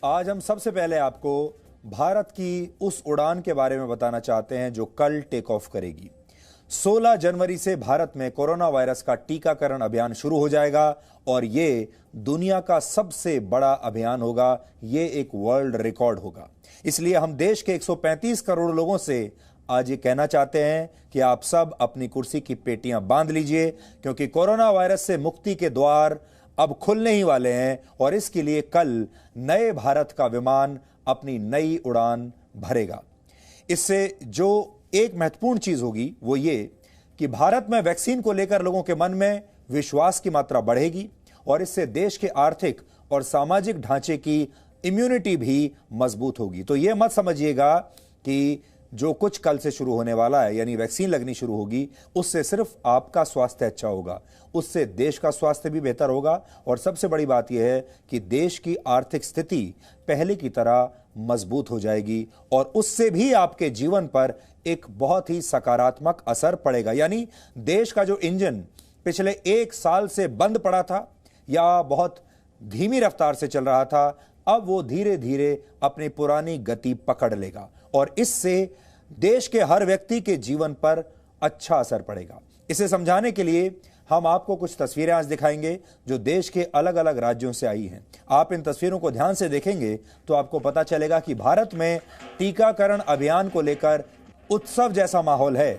आज हम सबसे पहले आपको भारत की उस उड़ान के बारे में बताना चाहते हैं जो कल टेक ऑफ करेगी। 16 जनवरी से भारत में कोरोना वायरस का टीकाकरण अभियान शुरू हो जाएगा और ये दुनिया का सबसे बड़ा अभियान होगा। ये एक वर्ल्ड रिकॉर्ड होगा। इसलिए हम देश के 135 करोड़ लोगों से आज ये कहना चाहते हैं कि आप सब अपनी कुर्सी की पेटियां बांध लीजिए, क्योंकि कोरोना वायरस से मुक्ति के द्वार अब खुलने ही वाले हैं और इसके लिए कल नए भारत का विमान अपनी नई उड़ान भरेगा। इससे जो एक महत्वपूर्ण चीज होगी वो ये कि भारत में वैक्सीन को लेकर लोगों के मन में विश्वास की मात्रा बढ़ेगी और इससे देश के आर्थिक और सामाजिक ढांचे की इम्यूनिटी भी मजबूत होगी। तो ये मत समझिएगा कि जो कुछ कल से शुरू होने वाला है, यानी वैक्सीन लगनी शुरू होगी, उससे सिर्फ आपका स्वास्थ्य अच्छा होगा, उससे देश का स्वास्थ्य भी बेहतर होगा और सबसे बड़ी बात यह है कि देश की आर्थिक स्थिति पहले की तरह मजबूत हो जाएगी और उससे भी आपके जीवन पर एक बहुत ही सकारात्मक असर पड़ेगा। यानी देश का जो इंजन पिछले 1 साल से बंद पड़ा था या बहुत धीमी रफ्तार से चल रहा था, अब वो धीरे धीरे अपनी पुरानी गति पकड़ लेगा और इससे देश के हर व्यक्ति के जीवन पर अच्छा असर पड़ेगा। इसे समझाने के लिए हम आपको कुछ तस्वीरें आज दिखाएंगे जो देश के अलग अलग राज्यों से आई हैं। आप इन तस्वीरों को ध्यान से देखेंगे तो आपको पता चलेगा कि भारत में टीकाकरण अभियान को लेकर उत्सव जैसा माहौल है।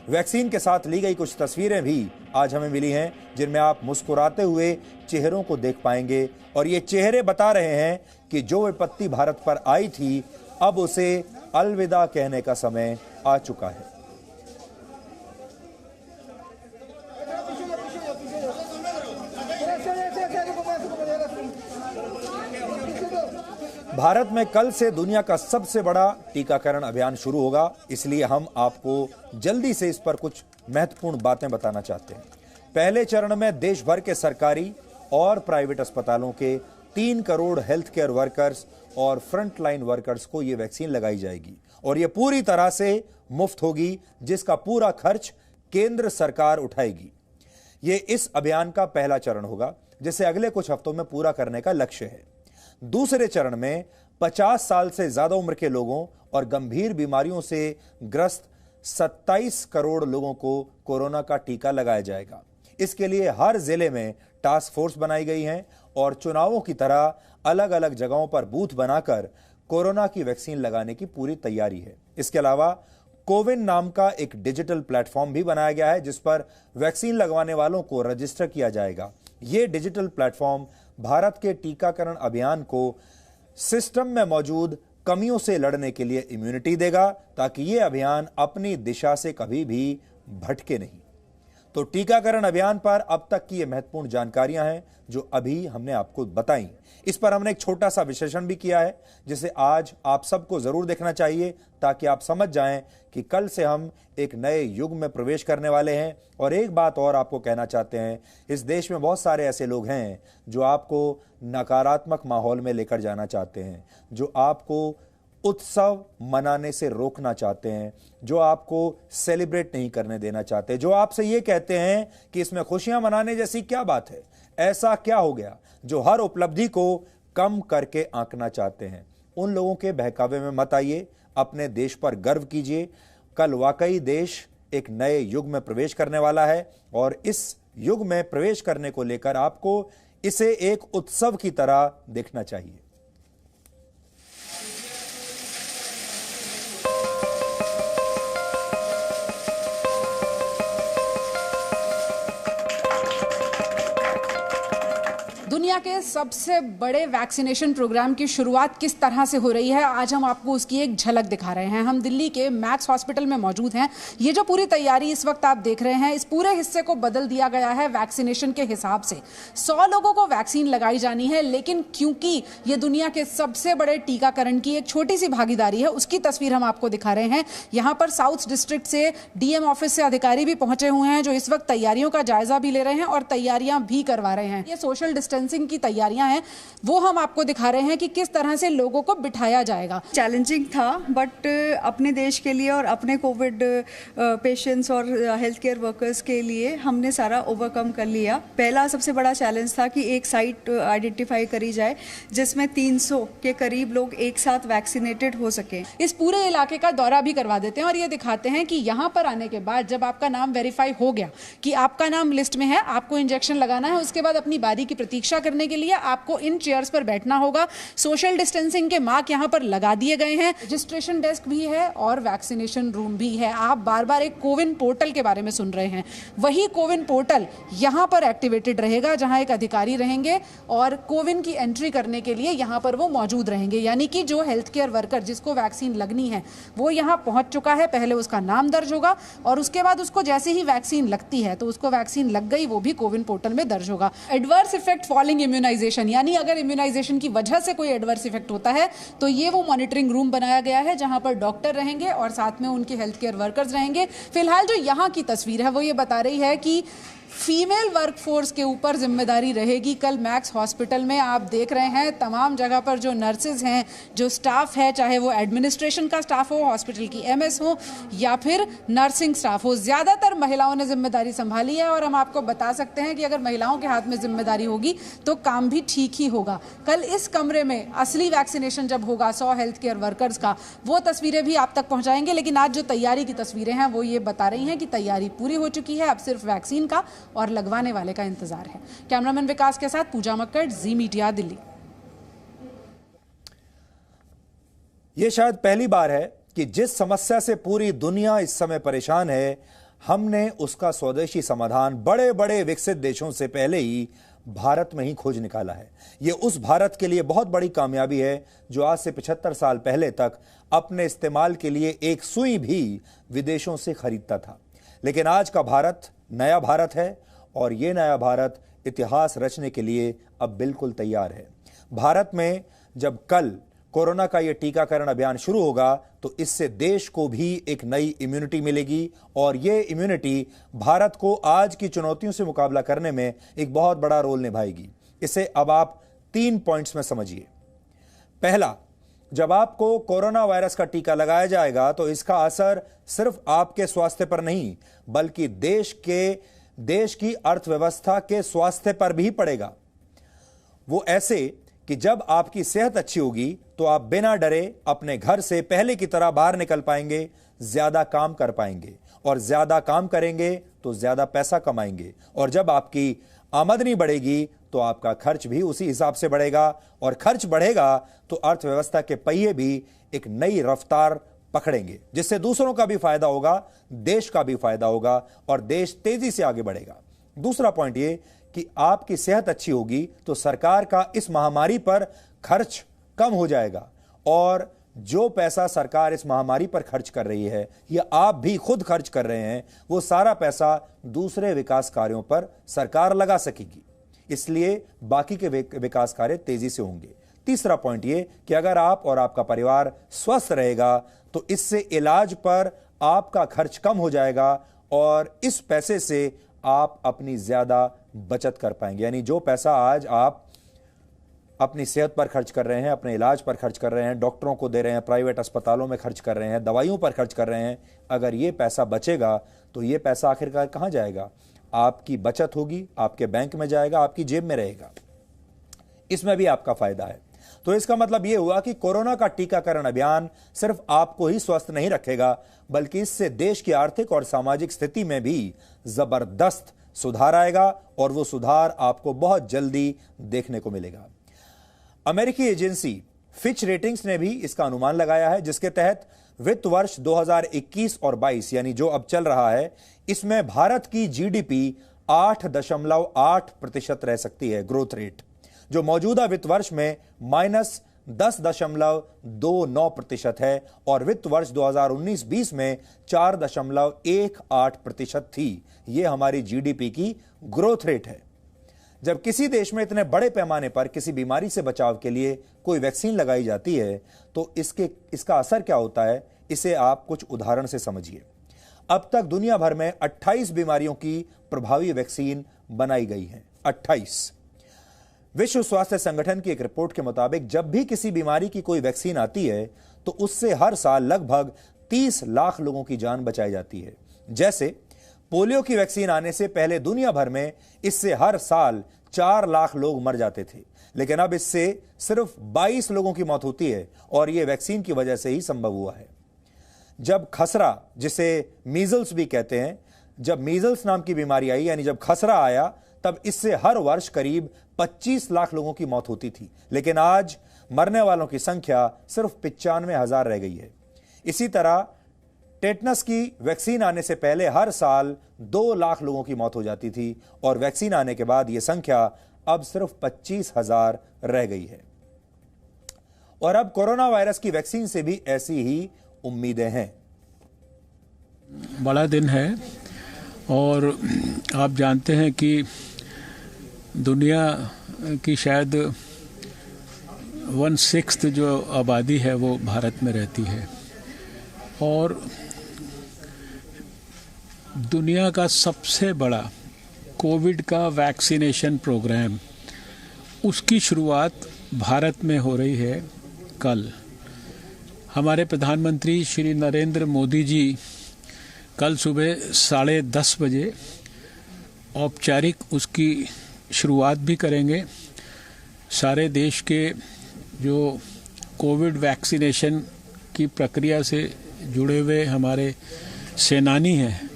वैक्सीन के साथ ली गई कुछ तस्वीरें भी आज हमें मिली हैं जिनमें आप मुस्कुराते हुए चेहरों को देख पाएंगे और ये चेहरे बता रहे हैं कि जो विपत्ति भारत पर आई थी अब उसे अलविदा कहने का समय आ चुका है। भारत में कल से दुनिया का सबसे बड़ा टीकाकरण अभियान शुरू होगा, इसलिए हम आपको जल्दी से इस पर कुछ महत्वपूर्ण बातें बताना चाहते हैं। पहले चरण में देश भर के सरकारी और प्राइवेट अस्पतालों के 3 करोड़ हेल्थ केयर वर्कर्स और फ्रंट लाइन वर्कर्स को यह वैक्सीन लगाई जाएगी और यह पूरी तरह से मुफ्त होगी, जिसका पूरा खर्च केंद्र सरकार उठाएगी। यह इस अभियान का पहला चरण होगा जिसे अगले कुछ हफ्तों में पूरा करने का लक्ष्य है। दूसरे चरण में 50 साल से ज्यादा उम्र के लोगों और गंभीर बीमारियों से ग्रस्त 27 करोड़ लोगों को कोरोना का टीका लगाया जाएगा। इसके लिए हर जिले में टास्क फोर्स बनाई गई है और चुनावों की तरह अलग अलग जगहों पर बूथ बनाकर कोरोना की वैक्सीन लगाने की पूरी तैयारी है। इसके अलावा कोविन नाम का एक डिजिटल प्लेटफॉर्म भी बनाया गया है जिस पर वैक्सीन लगवाने वालों को रजिस्टर किया जाएगा। यह डिजिटल प्लेटफॉर्म भारत के टीकाकरण अभियान को सिस्टम में मौजूद कमियों से लड़ने के लिए इम्यूनिटी देगा ताकि यह अभियान अपनी दिशा से कभी भी भटके नहीं। तो टीकाकरण अभियान पर अब तक की ये महत्वपूर्ण जानकारियां हैं जो अभी हमने आपको बताई। इस पर हमने एक छोटा सा विश्लेषण भी किया है जिसे आज आप सबको जरूर देखना चाहिए ताकि आप समझ जाएं कि कल से हम एक नए युग में प्रवेश करने वाले हैं। और एक बात और आपको कहना चाहते हैं, इस देश में बहुत सारे ऐसे लोग हैं जो आपको नकारात्मक माहौल में लेकर जाना चाहते हैं, जो आपको उत्सव मनाने से रोकना चाहते हैं, जो आपको सेलिब्रेट नहीं करने देना चाहते, जो आपसे ये कहते हैं कि इसमें खुशियां मनाने जैसी क्या बात है, ऐसा क्या हो गया, जो हर उपलब्धि को कम करके आंकना चाहते हैं। उन लोगों के बहकावे में मत आइए, अपने देश पर गर्व कीजिए। कल वाकई देश एक नए युग में प्रवेश करने वाला है और इस युग में प्रवेश करने को लेकर आपको इसे एक उत्सव की तरह देखना चाहिए। दुनिया के सबसे बड़े वैक्सीनेशन प्रोग्राम की शुरुआत किस तरह से हो रही है, आज हम आपको उसकी एक झलक दिखा रहे हैं। हम दिल्ली के मैक्स हॉस्पिटल में मौजूद हैं। ये जो पूरी तैयारी इस वक्त आप देख रहे हैं, इस पूरे हिस्से को बदल दिया गया है वैक्सीनेशन के हिसाब से। 100 लोगों को वैक्सीन लगाई जानी है, लेकिन क्योंकि ये दुनिया के सबसे बड़े टीकाकरण की एक छोटी सी भागीदारी है, उसकी तस्वीर हम आपको दिखा रहे हैं। यहाँ पर साउथ डिस्ट्रिक्ट से डीएम ऑफिस से अधिकारी भी पहुंचे हुए हैं जो इस वक्त तैयारियों का जायजा भी ले रहे हैं और तैयारियां भी करवा रहे हैं। ये सोशल डिस्टेंसिंग डिस्टेंसिंग की तैयारियां हैं वो हम आपको दिखा रहे हैं कि किस तरह से लोगों को बिठाया जाएगा। चैलेंजिंग था, बट अपने देश के लिए और अपने कोविड पेशेंट्स और हेल्थ केयर वर्कर्स के लिए हमने सारा ओवरकम कर लिया। पहला सबसे बड़ा चैलेंज था कि एक साइट आइडेंटिफाई करी जाए जिसमें 300 के करीब लोग एक साथ वैक्सीनेटेड हो सके। इस पूरे इलाके का दौरा भी करवा देते हैं और ये दिखाते हैं कि यहाँ पर आने के बाद जब आपका नाम वेरीफाई हो गया कि आपका नाम लिस्ट में है, आपको इंजेक्शन लगाना है, उसके बाद अपनी बारी की प्रतीक्षा करने के लिए आपको इन चेयर्स पर बैठना होगा। सोशल डिस्टेंसिंग के मार्क यहाँ पर लगा दिए गए हैं। रजिस्ट्रेशन डेस्क भी है और वैक्सीनेशन रूम भी है। आप बार बार एक कोविन पोर्टल के बारे में सुन रहे हैं, वही कोविन पोर्टल यहाँ पर एक्टिवेटेड रहेगा जहाँ एक अधिकारी रहेंगे और कोविन की एंट्री करने के लिए यहाँ पर वो मौजूद रहेंगे। यानी कि जो हेल्थ केयर वर्कर जिसको वैक्सीन लगनी है वो यहाँ पहुंच चुका है, पहले उसका नाम दर्ज होगा और उसके बाद उसको जैसे ही वैक्सीन लगती है तो उसको वैक्सीन लग गई वो भी कोविन पोर्टल में दर्ज होगा। एडवर्स इफेक्ट फॉलोइंग इम्यूनाइजेशन, यानी अगर इम्यूनाइजेशन की वजह से कोई एडवर्स इफेक्ट होता है तो ये वो मॉनिटरिंग रूम बनाया गया है जहां पर डॉक्टर रहेंगे और साथ में उनके हेल्थ केयर वर्कर्स रहेंगे। फिलहाल जो यहाँ की तस्वीर है वो ये बता रही है कि फीमेल वर्कफोर्स के ऊपर जिम्मेदारी रहेगी। कल मैक्स हॉस्पिटल में आप देख रहे हैं तमाम जगह पर जो नर्सेज हैं, जो स्टाफ है, चाहे वो एडमिनिस्ट्रेशन का स्टाफ हो, हॉस्पिटल की एमएस हो या फिर नर्सिंग स्टाफ हो, ज़्यादातर महिलाओं ने जिम्मेदारी संभाली है। और हम आपको बता सकते हैं कि अगर महिलाओं के हाथ में जिम्मेदारी होगी तो काम भी ठीक ही होगा। कल इस कमरे में असली वैक्सीनेशन जब होगा 100 हेल्थ केयर वर्कर्स का, वो तस्वीरें भी आप तक पहुँचाएंगे। लेकिन आज जो तैयारी की तस्वीरें हैं वो ये बता रही हैं कि तैयारी पूरी हो चुकी है, अब सिर्फ वैक्सीन का और लगवाने वाले का इंतजार है। कैमरामैन विकास के साथ पूजा मक्कड़, जी मीडिया, दिल्ली। यह शायद पहली बार है कि जिस समस्या से पूरी दुनिया इस समय परेशान है, हमने उसका स्वदेशी समाधान बड़े बड़े विकसित देशों से पहले ही भारत में ही खोज निकाला है। यह उस भारत के लिए बहुत बड़ी कामयाबी है जो आज से 75 साल पहले तक अपने इस्तेमाल के लिए एक सुई भी विदेशों से खरीदता था। लेकिन आज का भारत नया भारत है और ये नया भारत इतिहास रचने के लिए अब बिल्कुल तैयार है। भारत में जब कल कोरोना का ये टीकाकरण अभियान शुरू होगा तो इससे देश को भी एक नई इम्यूनिटी मिलेगी और ये इम्यूनिटी भारत को आज की चुनौतियों से मुकाबला करने में एक बहुत बड़ा रोल निभाएगी। इसे अब आप 3 पॉइंट्स में समझिए। पहला, जब आपको कोरोना वायरस का टीका लगाया जाएगा तो इसका असर सिर्फ आपके स्वास्थ्य पर नहीं बल्कि देश की अर्थव्यवस्था के स्वास्थ्य पर भी पड़ेगा। वो ऐसे कि जब आपकी सेहत अच्छी होगी तो आप बिना डरे अपने घर से पहले की तरह बाहर निकल पाएंगे, ज्यादा काम कर पाएंगे और ज्यादा काम करेंगे तो ज्यादा पैसा कमाएंगे और जब आपकी आमदनी बढ़ेगी तो आपका खर्च भी उसी हिसाब से बढ़ेगा और खर्च बढ़ेगा तो अर्थव्यवस्था के पहिए भी एक नई रफ्तार पकड़ेंगे जिससे दूसरों का भी फायदा होगा, देश का भी फायदा होगा और देश तेजी से आगे बढ़ेगा। दूसरा पॉइंट ये कि आपकी सेहत अच्छी होगी तो सरकार का इस महामारी पर खर्च कम हो जाएगा और जो पैसा सरकार इस महामारी पर खर्च कर रही है या आप भी खुद खर्च कर रहे हैं, वो सारा पैसा दूसरे विकास कार्यों पर सरकार लगा सकेगी। इसलिए बाकी के विकास कार्य तेजी से होंगे। तीसरा पॉइंट ये कि अगर आप और आपका परिवार स्वस्थ रहेगा तो इससे इलाज पर आपका खर्च कम हो जाएगा और इस पैसे से आप अपनी ज्यादा बचत कर पाएंगे। यानी जो पैसा आज आप अपनी सेहत पर खर्च कर रहे हैं, अपने इलाज पर खर्च कर रहे हैं, डॉक्टरों को दे रहे हैं, प्राइवेट अस्पतालों में खर्च कर रहे हैं, दवाइयों पर खर्च कर रहे हैं, अगर ये पैसा बचेगा तो ये पैसा आखिरकार कहां जाएगा? आपकी बचत होगी, आपके बैंक में जाएगा, आपकी जेब में रहेगा। इसमें भी आपका फायदा है। तो इसका मतलब यह हुआ कि कोरोना का टीकाकरण अभियान सिर्फ आपको ही स्वस्थ नहीं रखेगा बल्कि इससे देश की आर्थिक और सामाजिक स्थिति में भी जबरदस्त सुधार आएगा और वो सुधार आपको बहुत जल्दी देखने को मिलेगा। अमेरिकी एजेंसी फिच रेटिंग्स ने भी इसका अनुमान लगाया है जिसके तहत वित्त वर्ष 2021 और 22 यानी जो अब चल रहा है इसमें भारत की जीडीपी 8.8% रह सकती है ग्रोथ रेट, जो मौजूदा वित्त वर्ष में -10.29% है और वित्त वर्ष 2019-20 में 4.18% थी। यह हमारी जीडीपी की ग्रोथ रेट है। जब किसी देश में इतने बड़े पैमाने पर किसी बीमारी से बचाव के लिए कोई वैक्सीन लगाई जाती है तो इसका असर क्या होता है, इसे आप कुछ उदाहरण से समझिए। अब तक दुनिया भर में 28 बीमारियों की प्रभावी वैक्सीन बनाई गई है। 28 विश्व स्वास्थ्य संगठन की एक रिपोर्ट के मुताबिक जब भी किसी बीमारी की कोई वैक्सीन आती है तो उससे हर साल लगभग 30 लाख लोगों की जान बचाई जाती है। जैसे पोलियो की वैक्सीन आने से पहले दुनिया भर में इससे हर साल 4 लाख लोग मर जाते थे, लेकिन अब इससे सिर्फ 22 लोगों की मौत होती है और यह वैक्सीन की वजह से ही संभव हुआ है। जब खसरा, जिसे मीजल्स भी कहते हैं, जब मीजल्स नाम की बीमारी आई यानी जब खसरा आया, तब इससे हर वर्ष करीब 25 लाख लोगों की मौत होती थी, लेकिन आज मरने वालों की संख्या सिर्फ 95,000 रह गई है। इसी तरह टेटनस की वैक्सीन आने से पहले हर साल 2 लाख लोगों की मौत हो जाती थी और वैक्सीन आने के बाद यह संख्या अब सिर्फ 25,000 रह गई है। और अब कोरोना वायरस की वैक्सीन से भी ऐसी ही उम्मीदें हैं। बड़ा दिन है और आप जानते हैं कि दुनिया की शायद 1/6 जो आबादी है वो भारत में रहती है और दुनिया का सबसे बड़ा कोविड का वैक्सीनेशन प्रोग्राम, उसकी शुरुआत भारत में हो रही है कल। हमारे प्रधानमंत्री श्री नरेंद्र मोदी जी कल सुबह 10:30 बजे औपचारिक उसकी शुरुआत भी करेंगे। सारे देश के जो कोविड वैक्सीनेशन की प्रक्रिया से जुड़े हुए हमारे सेनानी हैं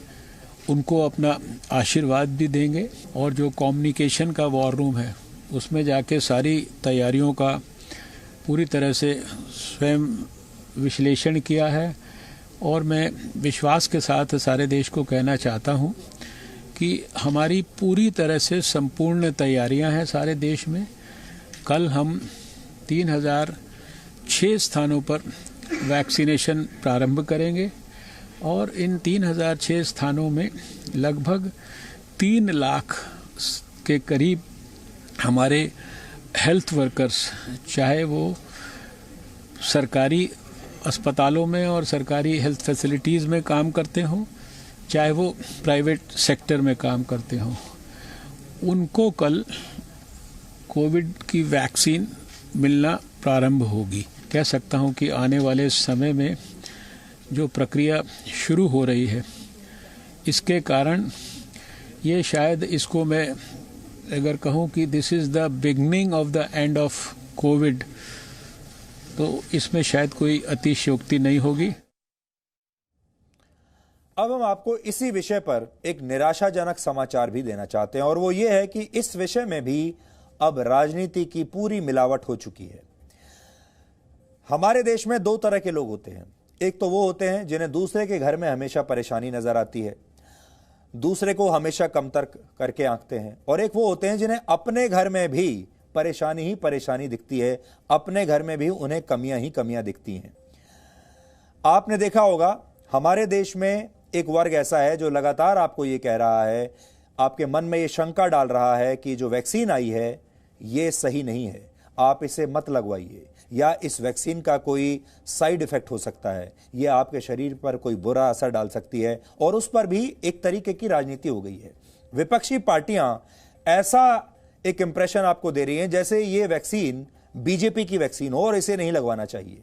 उनको अपना आशीर्वाद भी देंगे और जो कम्युनिकेशन का वॉर रूम है उसमें जाके सारी तैयारियों का पूरी तरह से स्वयं विश्लेषण किया है। और मैं विश्वास के साथ सारे देश को कहना चाहता हूं कि हमारी पूरी तरह से संपूर्ण तैयारियां हैं सारे देश में। कल हम 3006 स्थानों पर वैक्सीनेशन प्रारंभ करेंगे और इन 3006 स्थानों में लगभग 3 लाख के करीब हमारे हेल्थ वर्कर्स, चाहे वो सरकारी अस्पतालों में और सरकारी हेल्थ फैसिलिटीज़ में काम करते हों, चाहे वो प्राइवेट सेक्टर में काम करते हों, उनको कल कोविड की वैक्सीन मिलना प्रारंभ होगी। कह सकता हूं कि आने वाले समय में जो प्रक्रिया शुरू हो रही है इसके कारण ये शायद इसको मैं अगर कहूं कि this is the beginning of the end of Covid, तो इसमें शायद कोई अतिशयोक्ति नहीं होगी। अब हम आपको इसी विषय पर एक निराशाजनक समाचार भी देना चाहते हैं और वो ये है कि इस विषय में भी अब राजनीति की पूरी मिलावट हो चुकी है। हमारे देश में 2 तरह के लोग होते हैं। एक तो वो होते हैं जिन्हें दूसरे के घर में हमेशा परेशानी नजर आती है, दूसरे को हमेशा कमतर करके आंकते हैं, और एक वो होते हैं जिन्हें अपने घर में भी परेशानी ही परेशानी दिखती है, अपने घर में भी उन्हें कमियां ही कमियां दिखती हैं। आपने देखा होगा हमारे देश में एक वर्ग ऐसा है जो लगातार आपको ये कह रहा है, आपके मन में ये शंका डाल रहा है कि जो वैक्सीन आई है ये सही नहीं है, आप इसे मत लगवाइए, या इस वैक्सीन का कोई साइड इफेक्ट हो सकता है, ये आपके शरीर पर कोई बुरा असर डाल सकती है, और उस पर भी एक तरीके की राजनीति हो गई है। विपक्षी पार्टियां ऐसा एक इंप्रेशन आपको दे रही हैं जैसे ये वैक्सीन बीजेपी की वैक्सीन हो और इसे नहीं लगवाना चाहिए।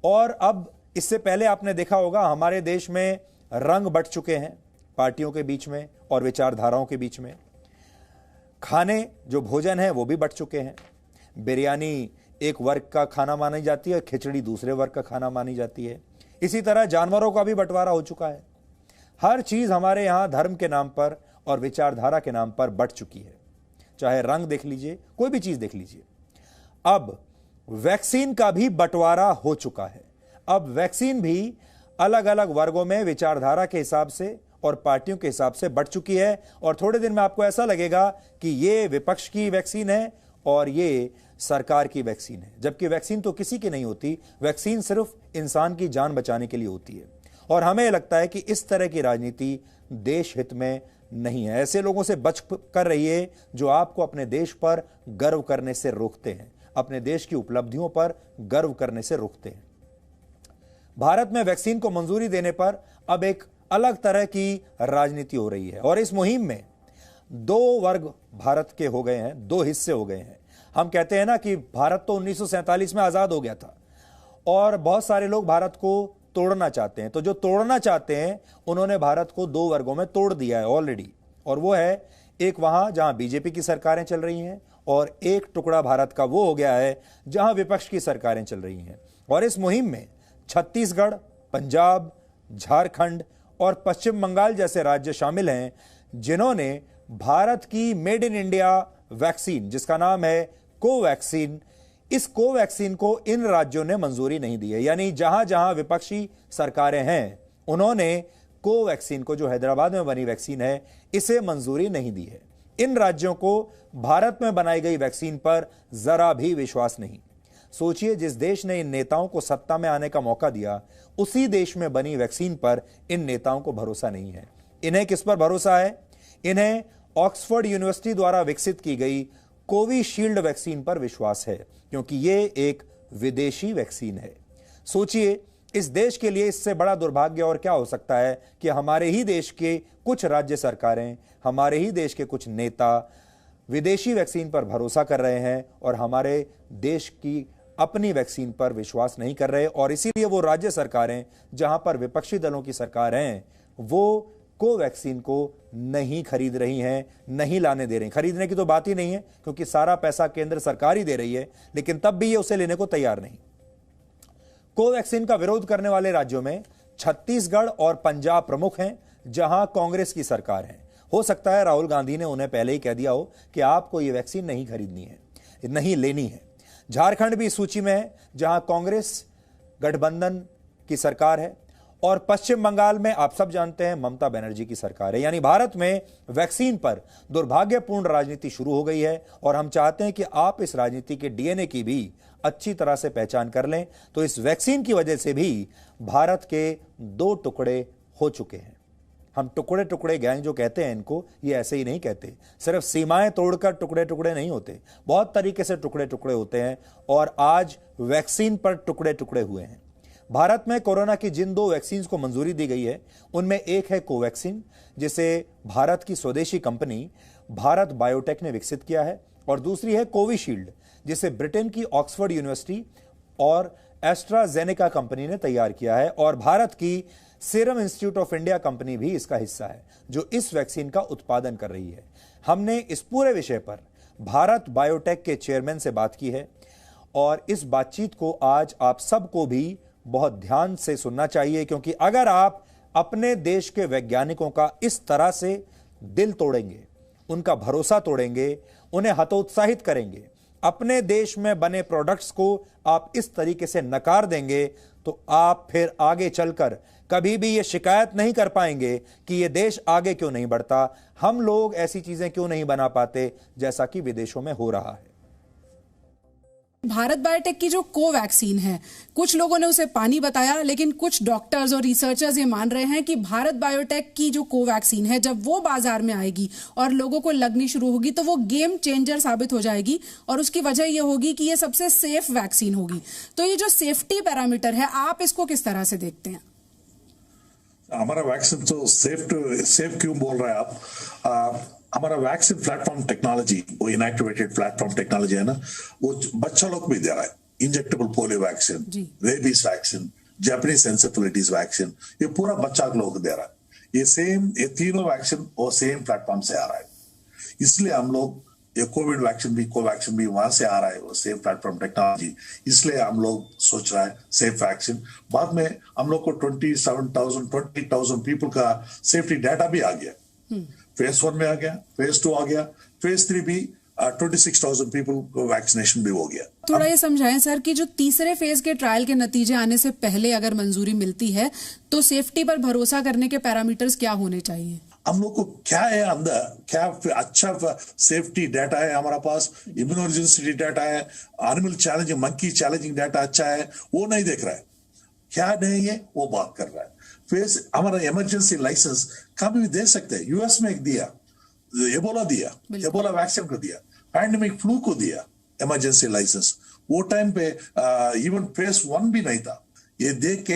और अब इससे पहले आपने देखा होगा हमारे देश में रंग बट चुके हैं पार्टियों के बीच में और विचारधाराओं के बीच में। खाने जो भोजन है वो भी बट चुके हैं। बिरयानी एक वर्ग का खाना मानी जाती है, खिचड़ी दूसरे वर्ग का खाना मानी जाती है। इसी तरह जानवरों का भी बंटवारा हो चुका है। हर चीज हमारे यहां धर्म के नाम पर और विचारधारा के नाम पर बट चुकी है। चाहे रंग देख लीजिए, कोई भी चीज देख लीजिए। अब वैक्सीन का भी बंटवारा हो चुका है। अब वैक्सीन भी अलग अलग वर्गों में विचारधारा के हिसाब से और पार्टियों के हिसाब से बढ़ चुकी है, और थोड़े दिन में आपको ऐसा लगेगा कि ये विपक्ष की वैक्सीन है और ये सरकार की वैक्सीन है, जबकि वैक्सीन तो किसी की नहीं होती। वैक्सीन सिर्फ इंसान की जान बचाने के लिए होती है, और हमें लगता है कि इस तरह की राजनीति देश हित में नहीं है। ऐसे लोगों से बच कर रहिए जो आपको अपने देश पर गर्व करने से रोकते हैं, अपने देश की उपलब्धियों पर गर्व करने से रोकते हैं। भारत में वैक्सीन को मंजूरी देने पर अब एक अलग तरह की राजनीति हो रही है, और इस मुहिम में 2 वर्ग भारत के हो गए हैं, 2 हिस्से हो गए हैं। हम कहते हैं ना कि भारत तो 1947 में आजाद हो गया था और बहुत सारे लोग भारत को तोड़ना चाहते हैं। तो जो तोड़ना चाहते हैं उन्होंने भारत को दो वर्गों में तोड़ दिया है ऑलरेडी, और वो है एक वहां जहां बीजेपी की सरकारें चल रही हैं और एक टुकड़ा भारत का वो हो गया है जहां विपक्ष की सरकारें चल रही हैं। और इस मुहिम में छत्तीसगढ़, पंजाब, झारखंड और पश्चिम बंगाल जैसे राज्य शामिल हैं जिन्होंने भारत की मेड इन इंडिया वैक्सीन जिसका नाम है कोवैक्सीन, इस कोवैक्सीन को इन राज्यों ने मंजूरी नहीं दी है। यानी जहां जहां विपक्षी सरकारें हैं उन्होंने कोवैक्सीन को, जो हैदराबाद में बनी वैक्सीन है, इसे मंजूरी नहीं दी है। इन राज्यों को भारत में बनाई गई वैक्सीन पर जरा भी विश्वास नहीं। सोचिए, जिस देश ने इन नेताओं को सत्ता में आने का मौका दिया उसी देश में बनी वैक्सीन पर इन नेताओं को भरोसा नहीं है। इन्हें किस पर भरोसा है? इन्हें ऑक्सफोर्ड यूनिवर्सिटी द्वारा विकसित की गई कोविशील्ड वैक्सीन पर विश्वास है, क्योंकि यह एक विदेशी वैक्सीन है। सोचिए, इस देश के लिए इससे बड़ा दुर्भाग्य और क्या हो सकता है कि हमारे ही देश के कुछ राज्य सरकारें, हमारे ही देश के कुछ नेता विदेशी वैक्सीन पर भरोसा कर रहे हैं और हमारे देश की अपनी वैक्सीन पर विश्वास नहीं कर रहे, और इसीलिए वो राज्य सरकारें जहां पर विपक्षी दलों की सरकार हैं वो कोवैक्सीन को नहीं खरीद रही हैं, नहीं लाने दे रही। खरीदने की तो बात ही नहीं है क्योंकि सारा पैसा केंद्र सरकार ही दे रही है, लेकिन तब भी ये उसे लेने को तैयार नहीं। कोवैक्सीन का विरोध करने वाले राज्यों में छत्तीसगढ़ और पंजाब प्रमुख हैं जहां कांग्रेस की सरकार है। हो सकता है राहुल गांधी ने उन्हें पहले ही कह दिया हो कि आपको यह वैक्सीन नहीं खरीदनी है, नहीं लेनी है। झारखंड भी इस सूची में है जहां कांग्रेस गठबंधन की सरकार है, और पश्चिम बंगाल में आप सब जानते हैं ममता बनर्जी की सरकार है। यानी भारत में वैक्सीन पर दुर्भाग्यपूर्ण राजनीति शुरू हो गई है, और हम चाहते हैं कि आप इस राजनीति के डीएनए की भी अच्छी तरह से पहचान कर लें। तो इस वैक्सीन की वजह से भी भारत के दो टुकड़े हो चुके हैं। हम टुकड़े टुकड़े गैंग जो कहते हैं इनको, ये ऐसे ही नहीं कहते। सिर्फ सीमाएं तोड़कर टुकड़े टुकड़े नहीं होते, बहुत तरीके से टुकड़े टुकड़े होते हैं, और आज वैक्सीन पर टुकड़े टुकड़े हुए हैं। भारत में कोरोना की जिन दो वैक्सीन को मंजूरी दी गई है उनमें एक है कोवैक्सीन, जिसे भारत की स्वदेशी कंपनी भारत बायोटेक ने विकसित किया है, और दूसरी है कोविशील्ड जिसे ब्रिटेन की ऑक्सफोर्ड यूनिवर्सिटी और एस्ट्राजेनेका कंपनी ने तैयार किया है, और भारत की serum institute of India company भी इसका हिस्सा है जो इस वैक्सीन का उत्पादन कर रही है। हमने इस पूरे विषय पर भारत बायोटेक के चेयरमैन से बात की है, और इस बातचीत को आज आप सबको भी बहुत ध्यान से सुनना चाहिए, क्योंकि अगर आप अपने देश के वैज्ञानिकों का इस तरह से दिल तोड़ेंगे, उनका भरोसा तोड़ेंगे, उन्हें हतोत्साहित करेंगे, अपने देश में बने प्रोडक्ट्स को आप इस तरीके से नकार देंगे, तो आप फिर आगे चलकर कभी भी ये शिकायत नहीं कर पाएंगे कि ये देश आगे क्यों नहीं बढ़ता, हम लोग ऐसी चीजें क्यों नहीं बना पाते जैसा कि विदेशों में हो रहा है। भारत बायोटेक की जो कोवैक्सीन है, कुछ लोगों ने उसे पानी बताया, लेकिन कुछ डॉक्टर्स और रिसर्चर्स ये मान रहे हैं कि भारत बायोटेक की जो कोवैक्सीन है जब वो बाजार में आएगी और लोगों को लगनी शुरू होगी तो वो गेम चेंजर साबित हो जाएगी, और उसकी वजह ये होगी कि ये सबसे सेफ वैक्सीन होगी। तो ये जो सेफ्टी पैरामीटर है, आप इसको किस तरह से देखते हैं? हमारा वैक्सीन तो सेफ क्यों बोल रहे हैं आप? हमारा वैक्सीन प्लेटफॉर्म टेक्नोलॉजी, वो इनएक्टिवेटेड प्लेटफॉर्म टेक्नोलॉजी है ना, वो बच्चा लोग भी दे रहा है। Injectable polio vaccine, rabies vaccine, Japanese encephalitis vaccine, ये पूरा बच्चा लोग दे रहा है। ये तीनों वैक्सीन वो सेम प्लेटफॉर्म से आ रहा है। इसलिए हम लोग ये कोवैक्सीन भी वहां से आ रहा है, वो सेम प्लेटफॉर्म टेक्नोलॉजी। इसलिए हम लोग सोच रहा है सेफ वैक्सीन। बाद में हम लोग को 20,000 पीपल का सेफ्टी डाटा भी आ गया। फेज 1 में आ गया, फेज 2 आ गया, फेज 3 भी 26,000 पीपल को वैक्सीनेशन भी हो गया। थोड़ा ये समझाएं सर कि जो तीसरे फेज के ट्रायल के नतीजे आने से पहले अगर मंजूरी मिलती है तो सेफ्टी पर भरोसा करने के पैरामीटर्स क्या होने चाहिए? हम लोग को क्या है अंदर, क्या अच्छा सेफ्टी डाटा है हमारा पास, इम्यूनोजेनिसिटी डाटा है, animal challenging, monkey challenging data अच्छा है, वो नहीं देख रहा है। क्या नहीं है वो बात कर रहा है। फिर हमारा इमरजेंसी लाइसेंस कभी भी दे सकते हैं। यूएस में एक दिया, एबोला वैक्सीन को दिया, पैंडेमिक फ्लू को दिया इमरजेंसी लाइसेंस। वो टाइम पे इवन फेज 1 भी नहीं था, ये देख के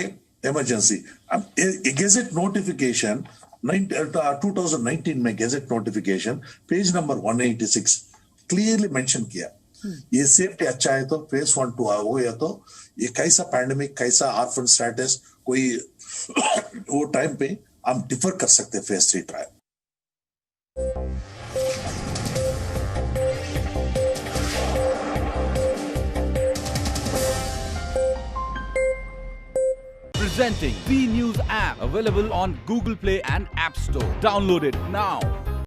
इमरजेंसी। गेजेट नोटिफिकेशन 2019 में gazette notification page number 186 clearly mention किया ये सेफ्टी अच्छा है तो फेज 1 2 हो या तो ये कैसा पैंडेमिक कैसा ऑर्फन स्टेटस कोई वो टाइम पे हम डिफर कर सकते हैं phase 3 trial. Presenting B News app, available on Google Play and App Store. Download it now.